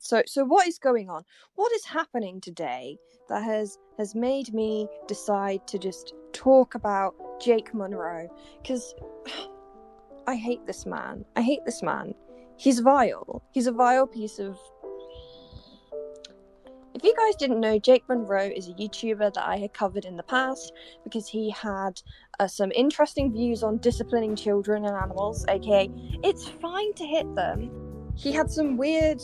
So what is going on? What is happening today that has made me decide to just talk about Jake Munro? Because I hate this man. He's vile. He's a vile piece of... If you guys didn't know, Jake Munro is a YouTuber that I had covered in the past because he had some interesting views on disciplining children and animals, aka it's fine to hit them. He had some weird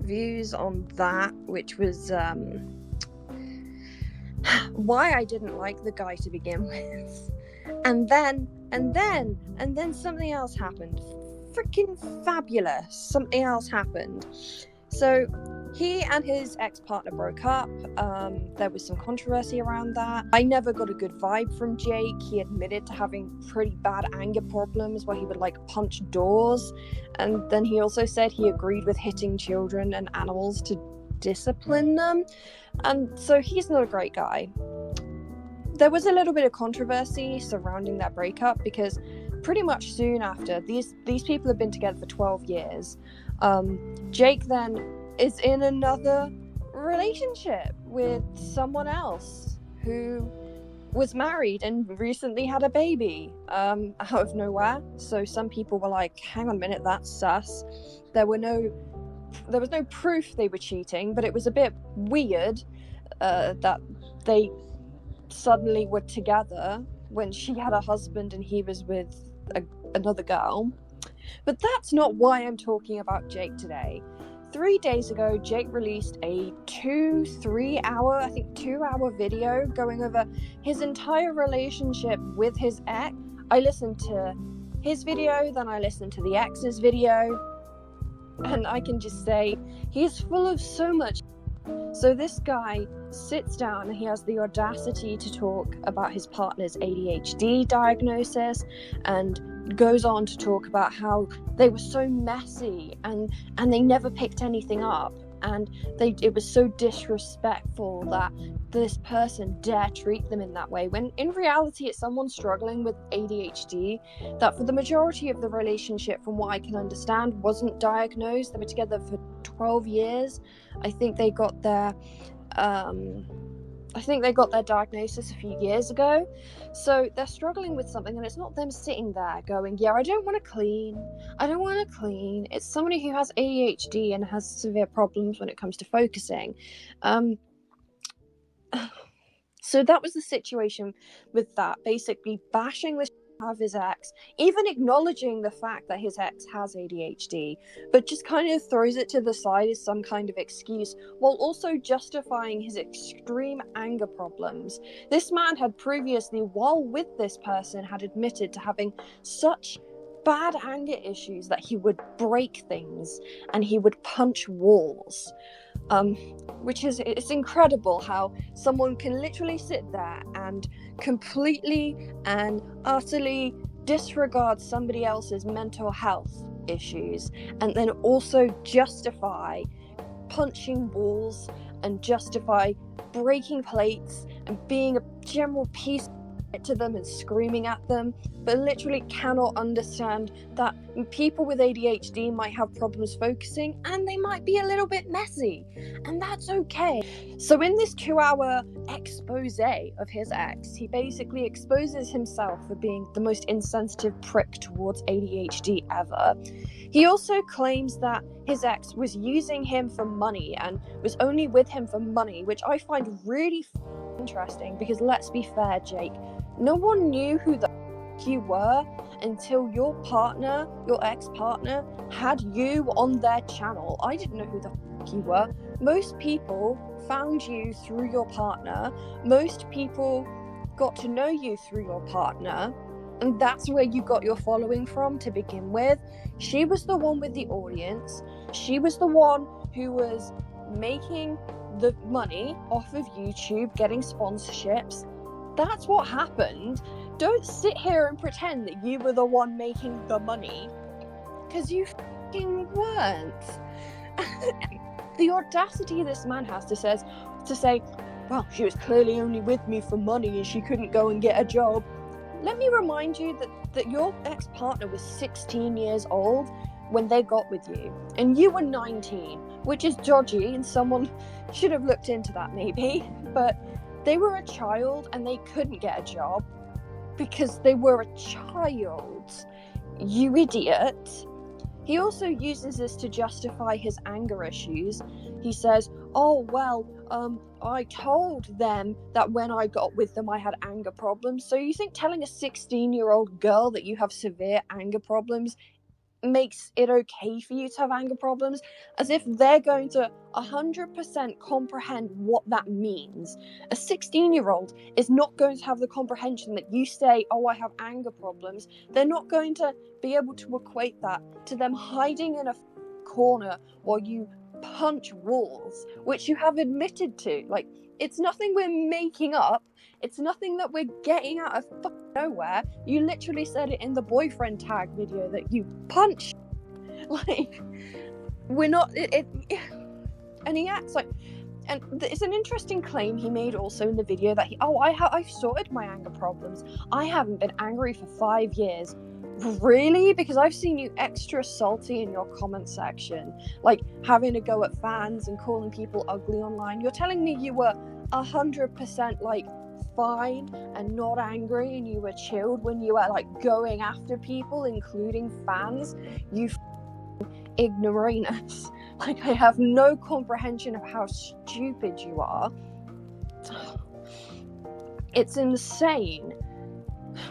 views on that, which was why I didn't like the guy to begin with. And then something else happened. Freaking fabulous. Something else happened. So he and his ex-partner broke up. There was some controversy around that. I never got a good vibe from Jake. He admitted to having pretty bad anger problems where he would punch doors. And then he also said he agreed with hitting children and animals to discipline them. And so he's not a great guy. There was a little bit of controversy surrounding that breakup because pretty much soon after, these people have been together for 12 years. Jake then is in another relationship with someone else who was married and recently had a baby out of nowhere. So some people were like, hang on a minute, that's sus. There was no proof they were cheating, but it was a bit weird that they suddenly were together when she had a husband and he was with another girl. But that's not why I'm talking about Jake today. 3 days ago, Jake released a 2 hour video going over his entire relationship with his ex. I listened to his video, then I listened to the ex's video, and I can just say he's full of so much. So this guy sits down and he has the audacity to talk about his partner's ADHD diagnosis and goes on to talk about how they were so messy and they never picked anything up, and it was so disrespectful that this person dare treat them in that way, when in reality it's someone struggling with ADHD that for the majority of the relationship, from what I can understand, wasn't diagnosed. They were together for 12 years. I think they got their diagnosis a few years ago. So they're struggling with something, and it's not them sitting there going, yeah, I don't want to clean. It's somebody who has ADHD and has severe problems when it comes to focusing. So that was the situation with that, basically bashing the out of his ex, even acknowledging the fact that his ex has ADHD, but just kind of throws it to the side as some kind of excuse, while also justifying his extreme anger problems. This man had previously, while with this person, had admitted to having such bad anger issues that he would break things and he would punch walls. Which is, it's incredible how someone can literally sit there and completely and utterly disregard somebody else's mental health issues and then also justify punching walls and justify breaking plates and being a general piece to them and screaming at them, but literally cannot understand that people with ADHD might have problems focusing and they might be a little bit messy, and that's okay. So in this 2-hour expose of his ex, he basically exposes himself for being the most insensitive prick towards ADHD ever. He also claims that his ex was using him for money and was only with him for money, which I find really interesting because, let's be fair, Jake, no one knew who the you were until your ex-partner, had you on their channel. I didn't know who the you were. Most people found you through your partner. Most people got to know you through your partner, and that's where you got your following from to begin with. She was the one with the audience. She was the one who was making the money off of YouTube, getting sponsorships. That's what happened. Don't sit here and pretend that you were the one making the money, because you f***ing weren't. The audacity this man has to say, well, she was clearly only with me for money and she couldn't go and get a job. Let me remind you that your ex-partner was 16 years old when they got with you, and you were 19. which is dodgy, and someone should have looked into that maybe. But they were a child and they couldn't get a job because they were a child. You idiot. He also uses this to justify his anger issues. He says, oh, well, I told them that when I got with them I had anger problems. So you think telling a 16-year-old girl that you have severe anger problems makes it okay for you to have anger problems? As if they're going to 100% comprehend what that means. A 16-year-old is not going to have the comprehension that you say, oh, I have anger problems. They're not going to be able to equate that to them hiding in a corner while you punch walls, which you have admitted to. Like, it's nothing we're making up. It's nothing that we're getting out of nowhere. You literally said it in the boyfriend tag video that you punch. Like, we're not and he acts like, and it's an interesting claim he made also in the video that I've sorted my anger problems. I haven't been angry for 5 years. Really? Because I've seen you extra salty in your comment section, like having a go at fans and calling people ugly online. You're telling me you were 100% like fine and not angry, and you were chilled when you were like going after people, including fans? You ignoramus. Like, I have no comprehension of how stupid you are. It's insane.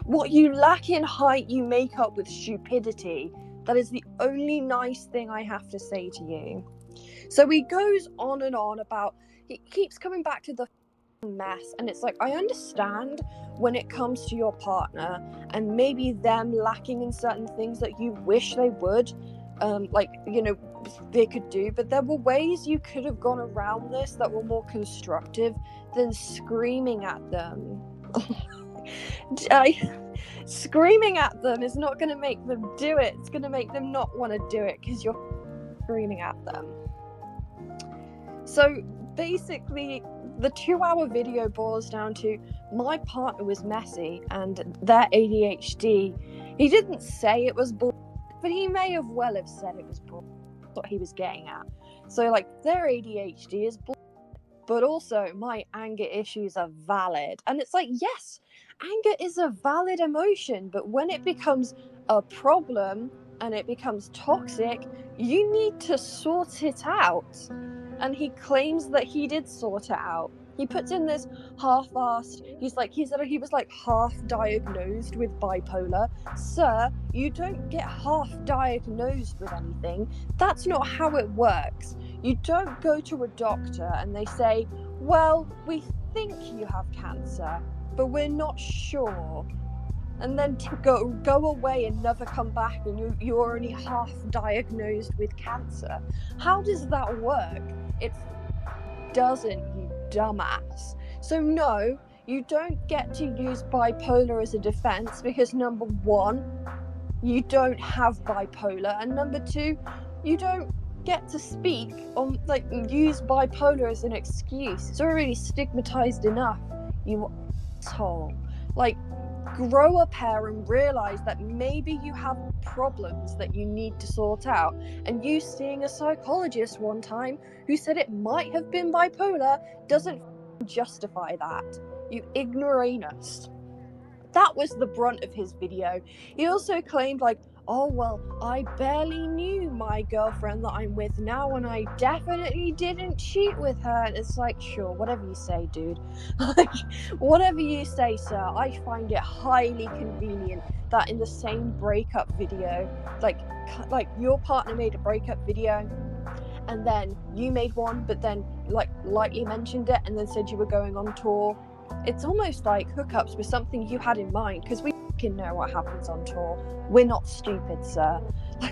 What you lack in height, you make up with stupidity. That is the only nice thing I have to say to you. So he goes on and on about, he keeps coming back to the mess, and it's like, I understand when it comes to your partner and maybe them lacking in certain things that you wish they would, like, you know, they could do, but there were ways you could have gone around this that were more constructive than screaming at them. Screaming at them is not going to make them do it. It's going to make them not want to do it because you're screaming at them. So basically, the 2-hour video boils down to, my partner was messy and their ADHD. He didn't say it was bull, but he may have well have said it was bull. That's what he was getting at. So like, their ADHD is bull, but also my anger issues are valid. And it's like, yes, anger is a valid emotion, but when it becomes a problem and it becomes toxic, you need to sort it out. And he claims that he did sort it out. He puts in this half-assed, he said he was like half-diagnosed with bipolar. Sir, you don't get half-diagnosed with anything. That's not how it works. You don't go to a doctor and they say, well, we think you have cancer, but we're not sure. And then go away and never come back, and you're only half diagnosed with cancer. How does that work? It doesn't, you dumbass. So no, you don't get to use bipolar as a defense, because number one, you don't have bipolar, and number two, you don't get to speak on, like, use bipolar as an excuse. It's already stigmatized enough, you asshole. Like, grow a pair and realize that maybe you have problems that you need to sort out. And you seeing a psychologist one time who said it might have been bipolar doesn't justify that. You ignoramus. That was the brunt of his video. He also claimed, like, oh, well, I barely knew my girlfriend that I'm with now, and I definitely didn't cheat with her. And it's like, sure, whatever you say, dude. Like, whatever you say, sir. I find it highly convenient that in the same breakup video, like your partner made a breakup video, and then you made one, but then, like, lightly mentioned it, and then said you were going on tour. It's almost like hookups with something you had in mind, because we know what happens on tour. We're not stupid, sir.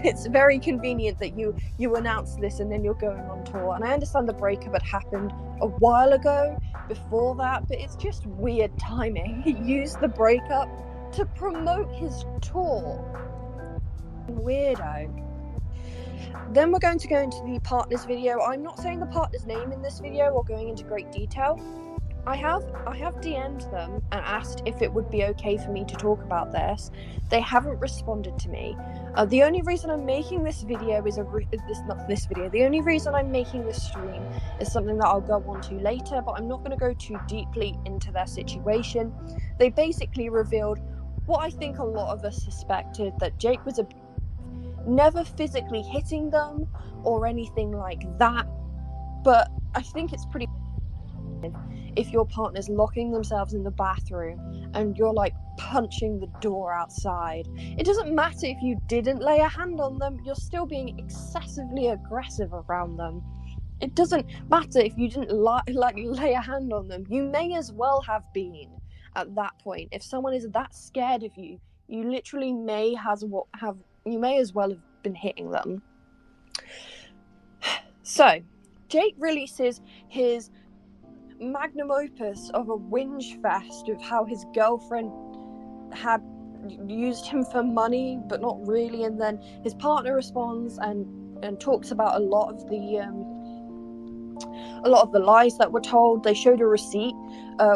It's very convenient that you announced this and then you're going on tour. And I understand the breakup had happened a while ago before that, but it's just weird timing. He used the breakup to promote his tour. Weirdo. Then we're going to go into the partner's video. I'm not saying the partner's name in this video or going into great detail, I have DM'd them and asked if it would be okay for me to talk about this. They haven't responded to me. The only reason I'm making this video is the only reason I'm making this stream is something that I'll go on to later, but I'm not going to go too deeply into their situation. They basically revealed what I think a lot of us suspected, that Jake was never physically hitting them or anything like that, but I think it's pretty if your partner's locking themselves in the bathroom and you're like punching the door outside. It doesn't matter if you didn't lay a hand on them, you're still being excessively aggressive around them. It doesn't matter if you didn't lay a hand on them, you may as well have been at that point. If someone is that scared of you, you literally may as well have been hitting them. So Jake releases his magnum opus of a whinge fest of how his girlfriend had used him for money but not really, and then his partner responds and talks about a lot of the lies that were told. They showed a receipt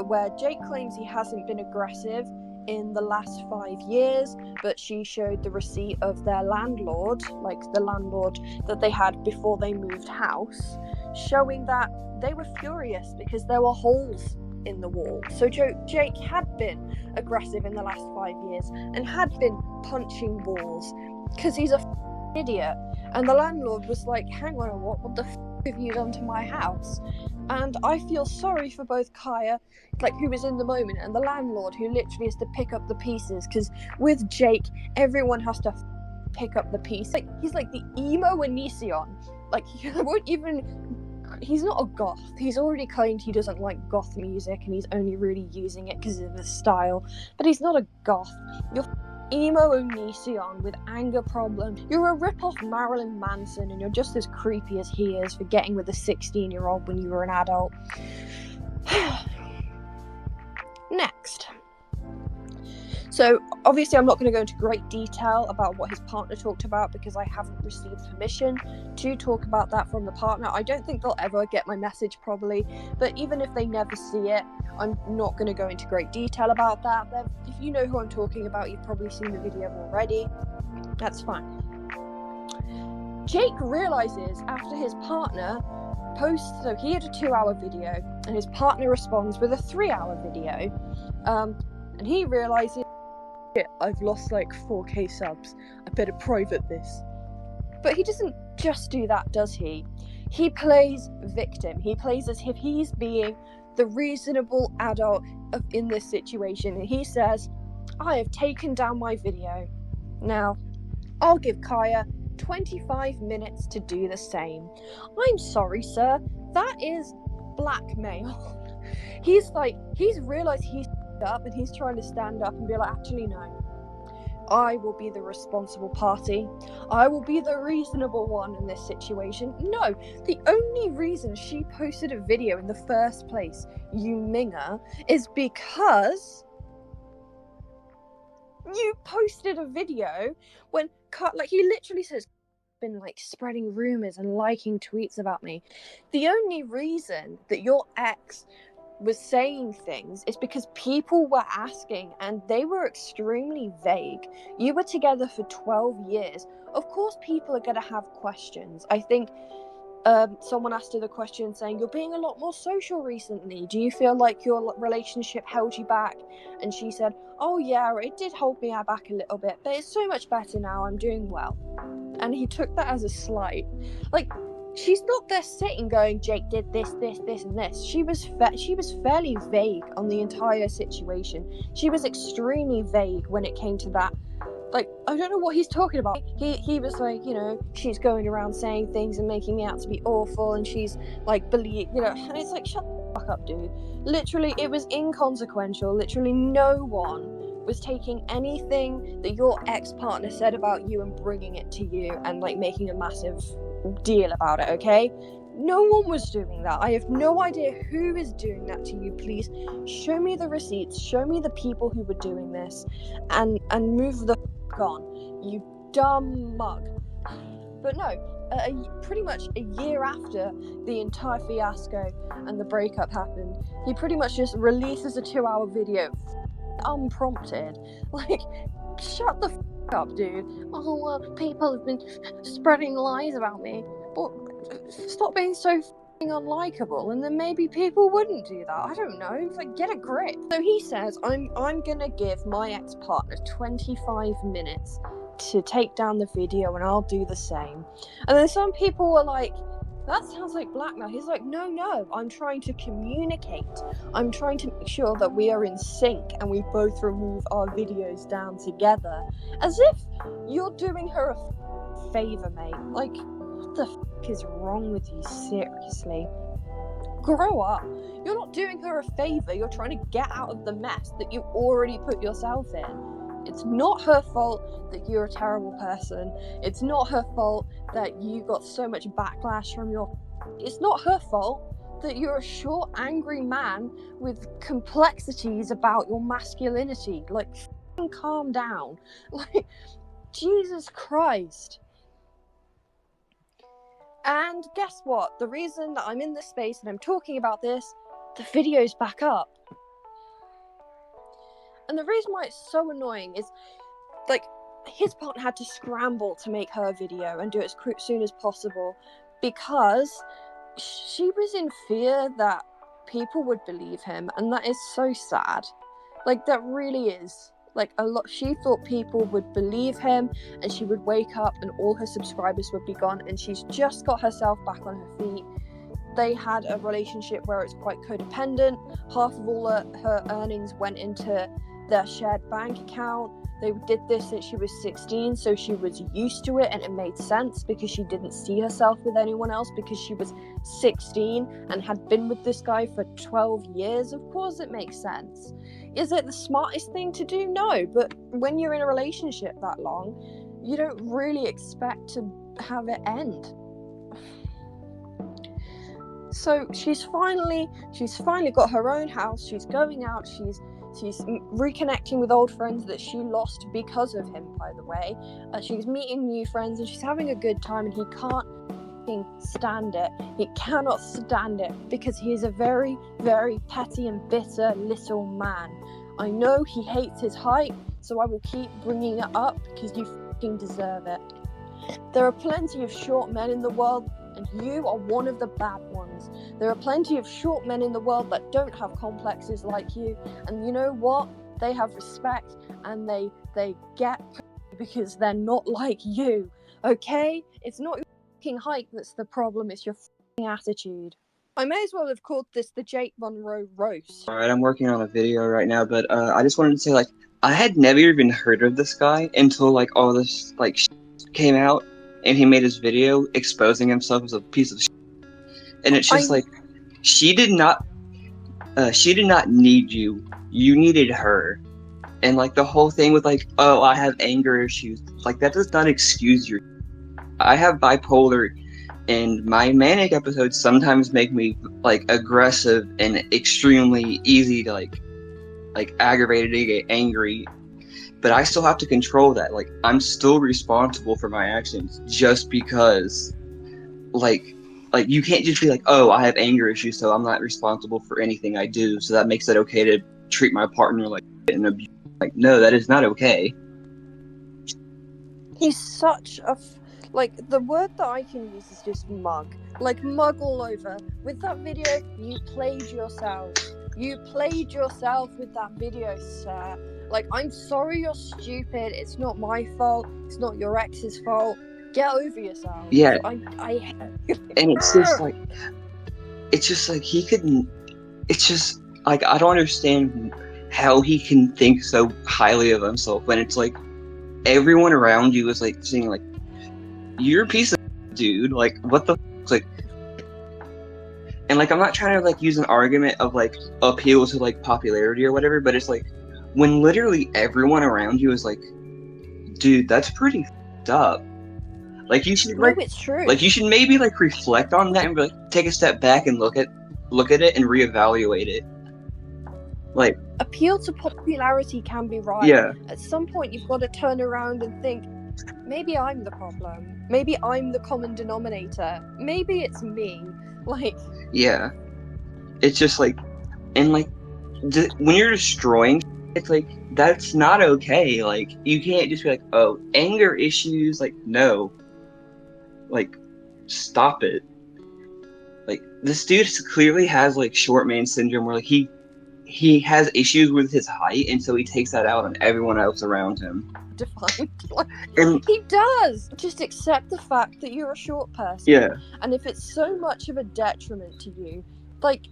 where Jake claims he hasn't been aggressive in the last 5 years, but she showed the receipt of their landlord, like the landlord that they had before they moved house, showing that they were furious because there were holes in the wall. So Jake had been aggressive in the last 5 years and had been punching walls because he's a idiot. And the landlord was like, hang on, what the have you done to my house? And I feel sorry for both Kaya, like who was in the moment, and the landlord who literally has to pick up the pieces, because with Jake everyone has to pick up the piece. Like he's like the emo Onision. Like he's not a goth. He's already claimed he doesn't like goth music and he's only really using it because of his style, but he's not a goth. You're emo Onision with anger problems. You're a rip-off Marilyn Manson, and you're just as creepy as he is for getting with a 16-year-old when you were an adult. Next. So obviously I'm not going to go into great detail about what his partner talked about because I haven't received permission to talk about that from the partner. I don't think they'll ever get my message probably, but even if they never see it, I'm not going to go into great detail about that. If you know who I'm talking about, you've probably seen the video already. That's fine. Jake realizes after his partner posts, so he had a 2-hour video and his partner responds with a 3-hour video, and he realizes, I've lost like 4k subs, I better private this. But he doesn't just do that, does he? He plays victim. He plays as if he's being the reasonable adult in this situation, and he says, I have taken down my video. Now, I'll give Kaya 25 minutes to do the same. I'm sorry, sir, that is blackmail. He's realized he's up and he's trying to stand up and be like, actually no, I will be the responsible party. I will be the reasonable one in this situation. No, the only reason she posted a video in the first place, you minger, is because you posted a video when he literally says, been like spreading rumors and liking tweets about me. The only reason that your ex was saying things is because people were asking and they were extremely vague. You were together for 12 years. Of course people are going to have questions. I think someone asked her the question saying, you're being a lot more social recently. Do you feel like your relationship held you back? And she said, oh yeah, it did hold me back a little bit, but it's so much better now. I'm doing well. And he took that as a slight. Like, she's not there sitting going, Jake did this, and this. She was fairly vague on the entire situation. She was extremely vague when it came to that. Like, I don't know what he's talking about. He was like, she's going around saying things and making me out to be awful, and she's like, and it's like, shut the fuck up, dude. Literally, it was inconsequential. Literally, no one was taking anything that your ex-partner said about you and bringing it to you and like making a massive deal about it, okay? No one was doing that. I have no idea who is doing that to you. Please show me the receipts, show me the people who were doing this, and move the fuck on, you dumb mug. But no, pretty much a year after the entire fiasco and the breakup happened, he pretty much just releases a 2-hour video unprompted. Like, shut the up, dude. People have been spreading lies about me. Well, stop being so unlikable, and then maybe people wouldn't do that. I don't know. Like, get a grip. So he says, I'm gonna give my ex-partner 25 minutes to take down the video, and I'll do the same. And then some people were like, that sounds like blackmail. He's like, no, I'm trying to communicate. I'm trying to make sure that we are in sync and we both remove our videos down together. As if you're doing her a favor, mate. Like, what the is wrong with you? Seriously, grow up. You're not doing her a favor. You're trying to get out of the mess that you already put yourself in. It's not her fault that you're a terrible person. It's not her fault that you got so much backlash from your... It's not her fault that you're a short, angry man with complexities about your masculinity. Like, calm down. Like, Jesus Christ. And guess what? The reason that I'm in this space and I'm talking about this, the video's back up. And the reason why it's so annoying is, like, his partner had to scramble to make her video and do it as soon as possible because she was in fear that people would believe him, and that is so sad. Like, that really is. Like, she thought people would believe him, and she would wake up and all her subscribers would be gone, and she's just got herself back on her feet. They had a relationship where it's quite codependent. Half of all her earnings went into their shared bank account. They did this since she was 16, so she was used to it, and it made sense because she didn't see herself with anyone else because she was 16 and had been with this guy for 12 years. Of course it makes sense. Is it the smartest thing to do? No, but when you're in a relationship that long, you don't really expect to have it end. So she's finally got her own house. She's going out. She's reconnecting with old friends that she lost because of him, by the way. She's meeting new friends and she's having a good time, and he can't stand it. He cannot stand it because he is a very, very petty and bitter little man. I know he hates his height, so I will keep bringing it up because you fucking deserve it. There are plenty of short men in the world, and you are one of the bad ones. There are plenty of short men in the world that don't have complexes like you, and you know what? They have respect, and they get because they're not like you, okay? It's not your fucking height that's the problem, it's your fucking attitude. I may as well have called this the Jake Munro roast. Alright, I'm working on a video right now, but I just wanted to say, like, I had never even heard of this guy until, like, all this, like, came out, and he made his video exposing himself as a piece of shit. And it's just like, she did not need you. You needed her. And, like, the whole thing with, like, oh, I have anger issues. Like, that does not excuse your... I have bipolar, and my manic episodes sometimes make me, like, aggressive and extremely easy to, like aggravated to get angry. But I still have to control that. Like, I'm still responsible for my actions just because, like, you can't just be like, oh, I have anger issues, so I'm not responsible for anything I do, so that makes it okay to treat my partner like and abuse. Like, no, that is not okay. He's such a... like, the word that I can use is just mug. Like, mug all over. With that video, you played yourself. You played yourself with that video, sir. Like, I'm sorry you're stupid. It's not my fault. It's not your ex's fault. Get over yourself. Yeah. I and it's just like he couldn't. It's just like, I don't understand how he can think so highly of himself when it's like everyone around you is like saying like, you're a piece of dude. Like, what the like. And like, I'm not trying to like use an argument of like appeal to like popularity or whatever, but it's like when literally everyone around you is like, dude, that's pretty f***ed up. Like, you should like, it's true. Like, you should maybe like reflect on that and be like, take a step back and look at it and reevaluate it. Like, appeal to popularity can be right. Yeah. At some point, you've got to turn around and think, maybe I'm the problem. Maybe I'm the common denominator. Maybe it's me. Like, Yeah. It's just like, and like, when you're destroying, it's like, that's not okay. Like, you can't just be like, oh, anger issues. Like, no. Like, stop it. Like, this dude clearly has, like, short man syndrome where, like, he has issues with his height, and so he takes that out on everyone else around him. defined. Like, And he does. Just accept the fact that you're a short person. yeah. And if it's so much of a detriment to you, like,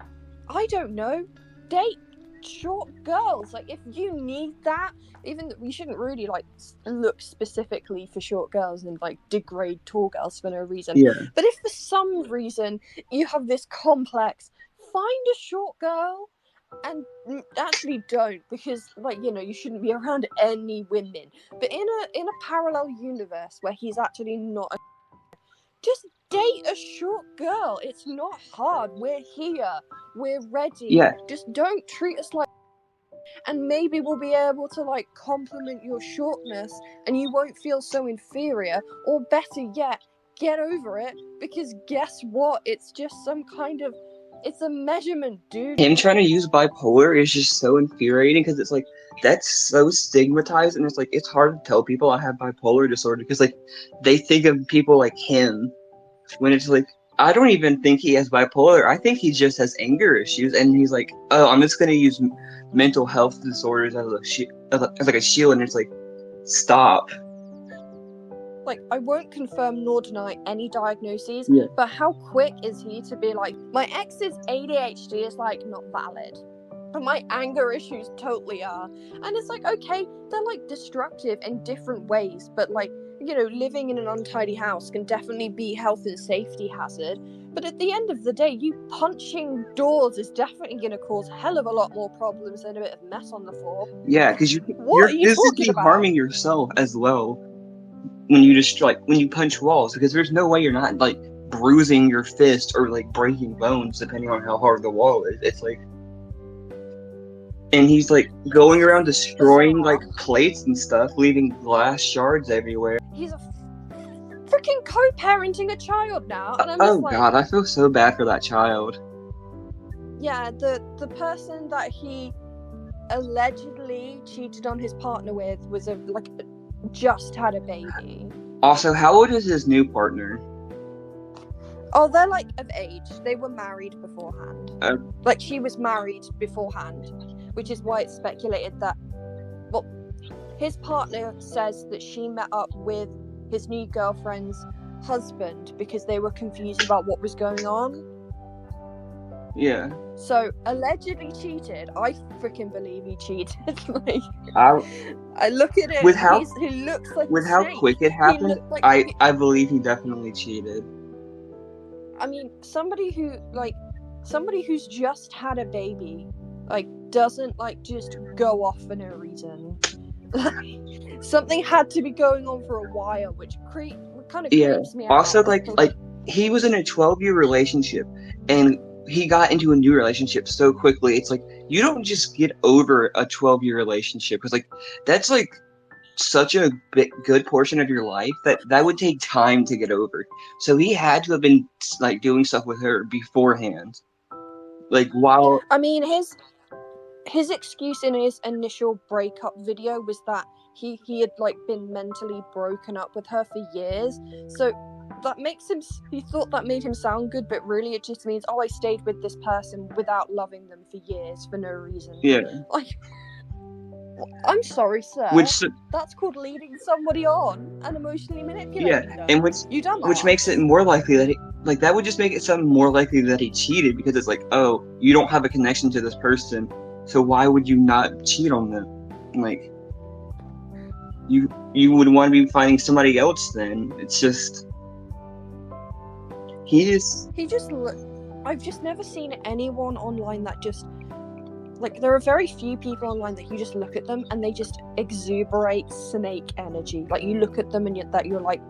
I don't know, date short girls. Like, if you need that, even we shouldn't really like look specifically for short girls and like degrade tall girls for no reason. Yeah. But if for some reason you have this complex, find a short girl. And actually don't, because like, you know, you shouldn't be around any women. But in a parallel universe where he's actually not a, just date a short girl. It's not hard. We're here. We're ready. Yeah. Just don't treat us like, and maybe we'll be able to like compliment your shortness and you won't feel so inferior, or better yet, get over it, because guess what? It's just some kind of, it's a measurement, dude. Him trying to use bipolar is just so infuriating because it's like, that's so stigmatized, and it's like, it's hard to tell people I have bipolar disorder because like they think of people like him when it's like, I don't even think he has bipolar. I think he just has anger issues, and he's like, oh, I'm just gonna use mental health disorders as like a shield, and it's like, stop. Like, I won't confirm nor deny any diagnoses, Yeah. but how quick is he to be like, my ex's ADHD is like not valid, but my anger issues totally are. And it's like, okay, they're like destructive in different ways, but like, you know, living in an untidy house can definitely be health and safety hazard. But at the end of the day, you punching doors is definitely going to cause a hell of a lot more problems than a bit of mess on the floor. Yeah, because you're you physically harming yourself as well when you just like when you punch walls, because there's no way you're not like bruising your fist or like breaking bones depending on how hard the wall is. It's like, and he's like going around destroying like plates and stuff, leaving glass shards everywhere. He's a freaking co-parenting a child now, and I'm just like, God, I feel so bad for that child. Yeah, the person that he allegedly cheated on his partner with was just had a baby. Also, how old is his new partner? Oh, they're like of age. They were married beforehand. Like, she was married beforehand, which is why it's speculated that, well, his partner says that she met up with his new girlfriend's husband because they were confused about what was going on. Yeah. So, allegedly cheated. I freaking believe he cheated. Like, I look at it, with how he looks like with a how snake. quick it happened, Like, I believe he definitely cheated. I mean, somebody who's just had a baby, like, doesn't like just go off for no reason. Something had to be going on for a while, which kind of creeps me out. Also, like he was in a 12-year relationship, and he got into a new relationship so quickly. It's like, you don't just get over a 12-year relationship, because like that's like such a good portion of your life that would take time to get over. So he had to have been like doing stuff with her beforehand, like while. I mean, his excuse in his initial breakup video was that he had like been mentally broken up with her for years. So that makes him, he thought that made him sound good, but really it just means, oh, I stayed with this person without loving them for years for no reason. Yeah. Like, I'm sorry, sir. That's called leading somebody on and emotionally manipulating them. And which makes it more likely that that would just make it sound more likely that he cheated, because it's like, oh, you don't have a connection to this person, so why would you not cheat on them? Like, you would want to be finding somebody else then. It's just I've just never seen anyone online that just, like, there are very few people online that you just look at them and they just exuberate snake energy. Like, you look at them and you're like,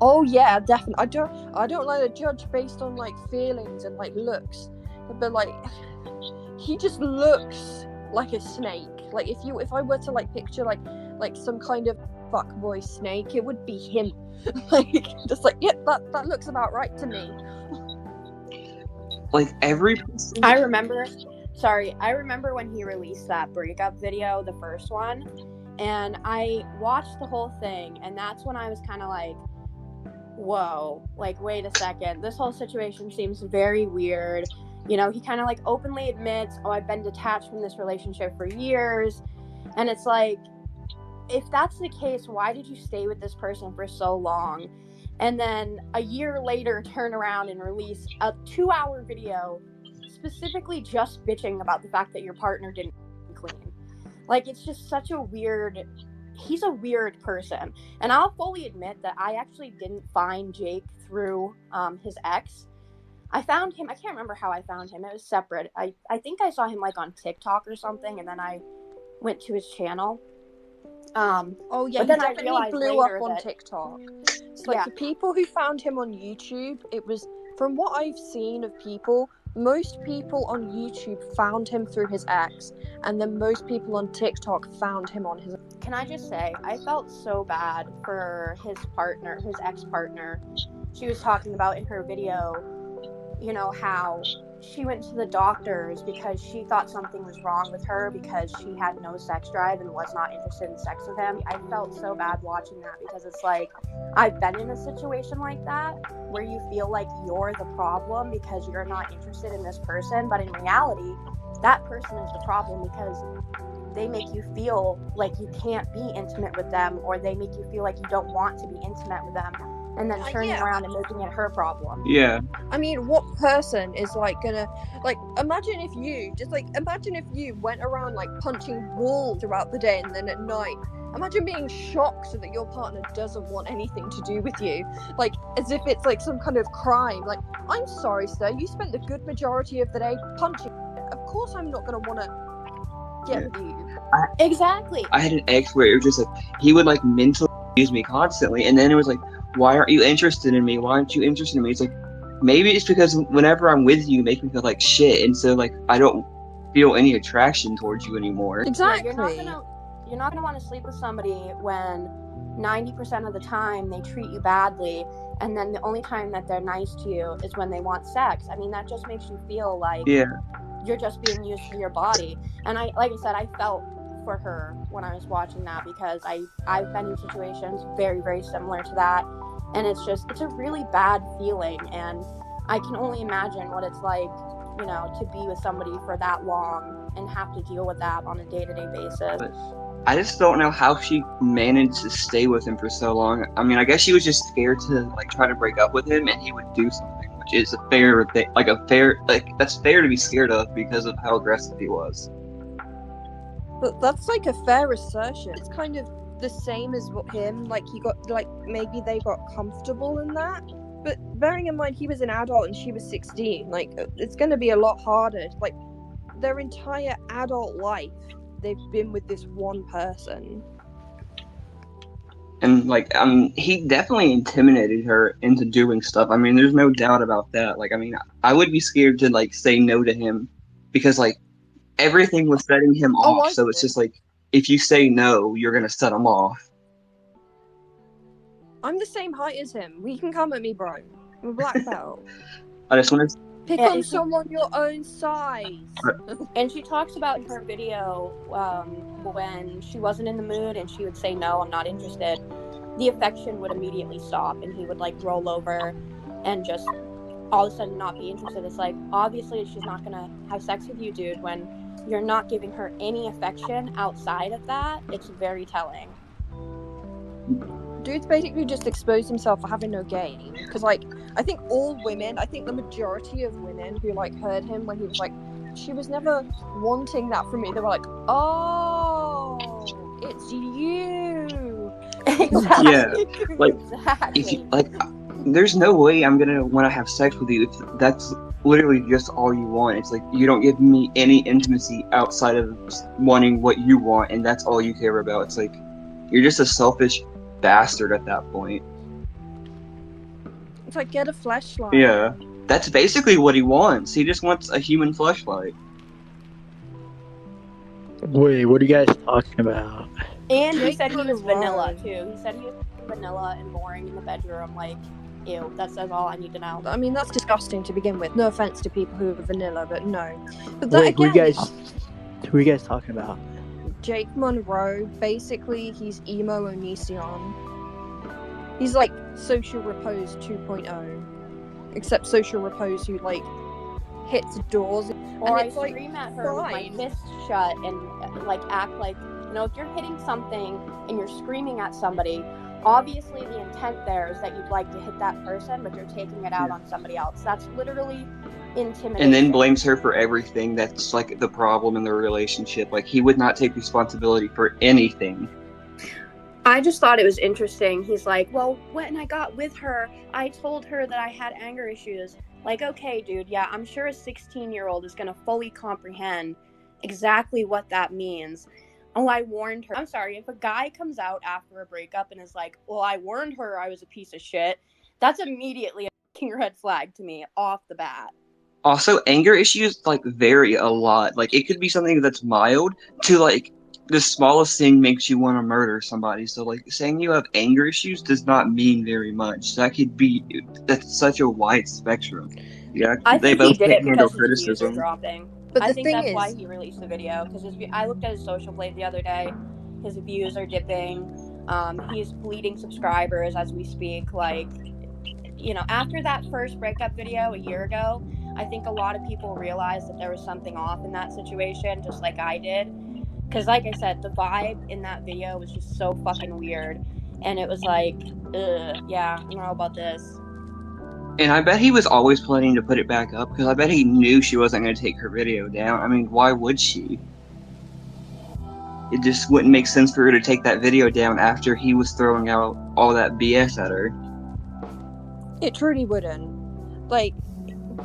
oh yeah, definitely. I don't like to judge based on like feelings and like looks, but like, he just looks like a snake. Like, if I were to like picture like some kind of fuckboy snake, it would be him. Like, just like, yep, that looks about right to me. Like, every person... I remember when he released that breakup video, the first one, and I watched the whole thing, and that's when I was kind of like, whoa, like, wait a second, this whole situation seems very weird. You know, he kind of like openly admits, oh, I've been detached from this relationship for years, and it's like, if that's the case, why did you stay with this person for so long? And then a year later turn around and release a 2-hour video specifically just bitching about the fact that your partner didn't clean. Like, it's just such a weird... He's a weird person. And I'll fully admit that I actually didn't find Jake through his ex. I found him... I can't remember how I found him. It was separate. I think I saw him, like, on TikTok or something, and then I went to his channel. Oh yeah, but then he definitely blew up on TikTok. It's like, the people who found him on YouTube, it was, from what I've seen of people, most people on YouTube found him through his ex, and then most people on TikTok found him on his... Can I just say, I felt so bad for his partner, his ex-partner. She was talking about in her video, you know, how she went to the doctors because she thought something was wrong with her because she had no sex drive and was not interested in sex with him. I felt so bad watching that because it's like, I've been in a situation like that where you feel like you're the problem because you're not interested in this person, but in reality, that person is the problem because they make you feel like you can't be intimate with them, or they make you feel like you don't want to be intimate with them, and then turning around and making it her problem. Yeah. I mean, what person is, like, gonna... Like, imagine if you went around, like, punching walls throughout the day, and then at night, imagine being shocked that your partner doesn't want anything to do with you. Like, as if it's, like, some kind of crime. Like, I'm sorry, sir, you spent the good majority of the day punching. Of course I'm not gonna want to get with you. Exactly. I had an ex where it was just like, he would, like, mentally abuse me constantly, and then it was like, why aren't you interested in me? Why aren't you interested in me? It's like, maybe it's because whenever I'm with you, you make me feel like shit, and so, like, I don't feel any attraction towards you anymore. Exactly. Yeah, you're not gonna want to sleep with somebody when 90% of the time they treat you badly, and then the only time that they're nice to you is when they want sex. I mean, that just makes you feel like you're just being used for your body. And I felt for her when I was watching that, because I've been in situations very, very similar to that, and it's a really bad feeling, and I can only imagine what it's like, you know, to be with somebody for that long and have to deal with that on a day-to-day basis. But I just don't know how she managed to stay with him for so long. I mean, I guess she was just scared to, like, try to break up with him and he would do something, which is that's fair to be scared of because of how aggressive he was. But that's, like, a fair assertion. It's kind of the same as what him, like, he got, like, maybe they got comfortable in that. But bearing in mind he was an adult and she was 16, like, it's going to be a lot harder. Like, their entire adult life, they've been with this one person. And, like, he definitely intimidated her into doing stuff. I mean, there's no doubt about that. Like, I mean, I would be scared to, like, say no to him because, like, everything was setting him off. So it's just like, if you say no, you're going to set him off. I'm the same height as him. We can come at me, bro. I'm a black belt. I just want to pick on someone your own size. And she talks about in her video when she wasn't in the mood and she would say, no, I'm not interested, the affection would immediately stop and he would, like, roll over and just all of a sudden not be interested. It's like, obviously she's not going to have sex with you, dude, when you're not giving her any affection outside of that. It's very telling. Dude's basically just exposed himself for having no game. Because, like, I think the majority of women who, like, heard him when he was like, she was never wanting that from me. They were like, oh, it's you. Exactly. Yeah. Like, exactly. If you, like, there's no way I'm gonna want to have sex with you if that's literally just all you want. It's like, you don't give me any intimacy outside of just wanting what you want, and that's all you care about. It's like, you're just a selfish bastard at that point. It's like, get a fleshlight. Yeah, that's basically what he wants. He just wants a human fleshlight. Wait, what are you guys talking about? And he Jake said he was vanilla Monroe. too. He said he was vanilla and boring in the bedroom. Like, ew, that says all I need to know. I mean, that's disgusting to begin with. No offense to people who are vanilla, but no. But that Wait, who again, are you guys talking about? Jake Monroe, basically, he's emo Onision. He's like Social Repose 2.0, except Social Repose who like hits doors. Or I it's, like, scream at her with my fine. fist shut and like act like, you know, if you're hitting something and you're screaming at somebody, obviously the intent there is that you'd like to hit that person, but you're taking it out on somebody else. That's literally intimidation. And then blames her for everything that's like the problem in the relationship. Like, he would not take responsibility for anything. I just thought it was interesting. He's like, well, when I got with her, I told her that I had anger issues. Like, okay, dude, yeah, I'm sure a 16-year-old is going to fully comprehend exactly what that means. Oh, I warned her. I'm sorry, if a guy comes out after a breakup and is like, well, I warned her I was a piece of shit, that's immediately a red flag to me off the bat. Also, anger issues like vary a lot. Like, it could be something that's mild to like the smallest thing makes you want to murder somebody. So like saying you have anger issues does not mean very much. That's such a wide spectrum. Yeah, I they think he both did can't it handle because his views were criticism. dropping. But I the think thing that's is, why he released the video, because I looked at his social blade the other day. His views are dipping. He's bleeding subscribers as we speak. Like, you know, after that first breakup video a year ago, I think a lot of people realized that there was something off in that situation, just like I did. Because, like I said, the vibe in that video was just so fucking weird. And it was like, yeah, I don't know about this. And I bet he was always planning to put it back up because I bet he knew she wasn't going to take her video down. I mean, why would she? It just wouldn't make sense for her to take that video down after he was throwing out all that BS at her. it truly wouldn't. Like,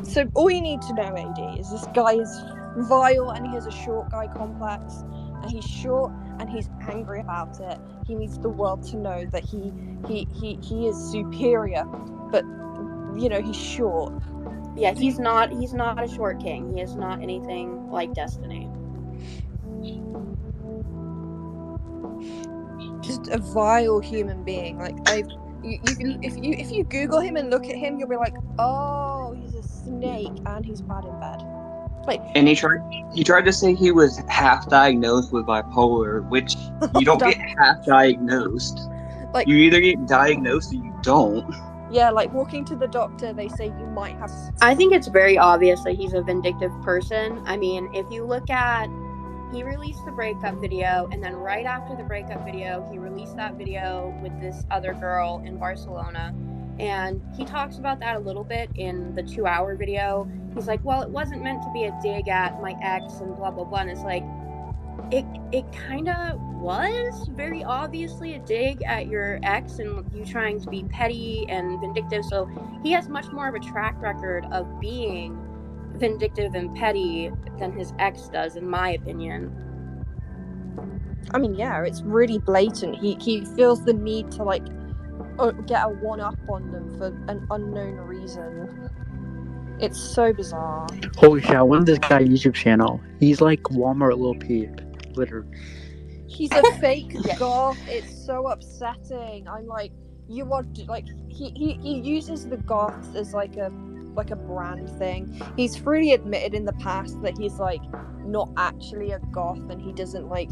so all you need to know, AD, is this guy is vile and he has a short guy complex, and he's short and he's angry about it. He needs the world to know that he is superior, but you know, he's short. Yeah, he's not a short king. He is not anything like Destiny. Just a vile human being. Like, if you Google him and look at him, you'll be like, oh, he's a snake and he's bad in bed. Like, and he tried to say he was half diagnosed with bipolar, which you don't get half diagnosed. Like, you either get diagnosed or you don't. Yeah, like walking to the doctor, they say you might have. I think it's very obvious that he's a vindictive person. I mean, if you look at, he released the breakup video, and then right after the breakup video, he released that video with this other girl in Barcelona. And he talks about that a little bit in the 2-hour video. He's like, well, it wasn't meant to be a dig at my ex and blah, blah, blah. And it's like, it kind of was very obviously a dig at your ex and you trying to be petty and vindictive. So he has much more of a track record of being vindictive and petty than his ex does, in my opinion. I mean, yeah, it's really blatant. He feels the need to like get a one-up on them for an unknown reason. It's so bizarre. Holy shit, I went to this guy's YouTube channel. He's like Walmart Lil Peep, literally. He's a fake goth. It's so upsetting. I'm like, you are like he uses the goths as like a brand thing. He's freely admitted in the past that he's like not actually a goth and he doesn't like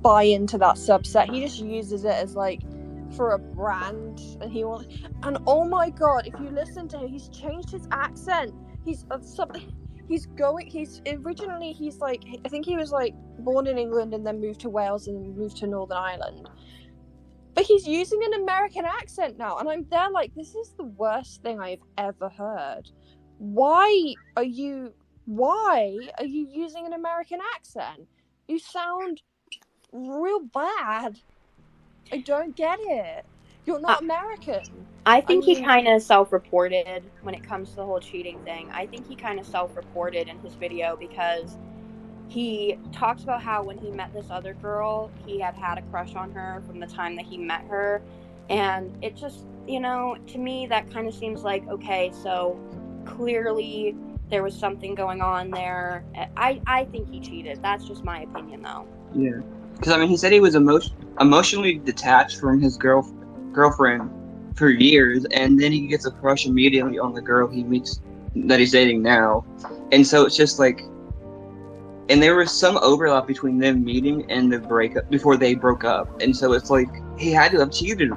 buy into that subset. He just uses it as like for a brand, and he wants. And oh my god, if you listen to him, he's changed his accent. He's something. He's originally he's like, I think he was like born in England and then moved to Wales and moved to Northern Ireland. But he's using an American accent now, and I'm there like, this is the worst thing I've ever heard. Why are you using an American accent? You sound real bad. I don't get it. You're not American. I think he kind of self-reported when it comes to the whole cheating thing. I think he kind of self-reported in his video because he talks about how when he met this other girl, he had a crush on her from the time that he met her. And it just, you know, to me, that kind of seems like, okay, so clearly there was something going on there. I think he cheated. That's just my opinion, though. Yeah. Because I mean, he said he was emotionally detached from his girlfriend for years, and then he gets a crush immediately on the girl he meets that he's dating now, and so it's just like, and there was some overlap between them meeting and the breakup before they broke up, and so it's like he had to have cheated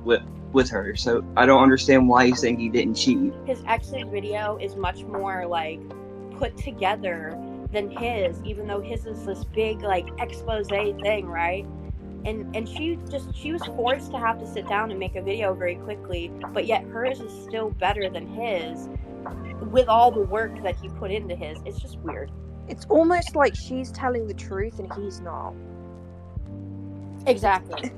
with her. So I don't understand why he's saying he didn't cheat. His ex's video is much more like put together than his, even though his is this big like expose thing, right? And she was forced to have to sit down and make a video very quickly, but yet hers is still better than his with all the work that he put into his. It's just weird. It's almost like she's telling the truth and he's not. Exactly.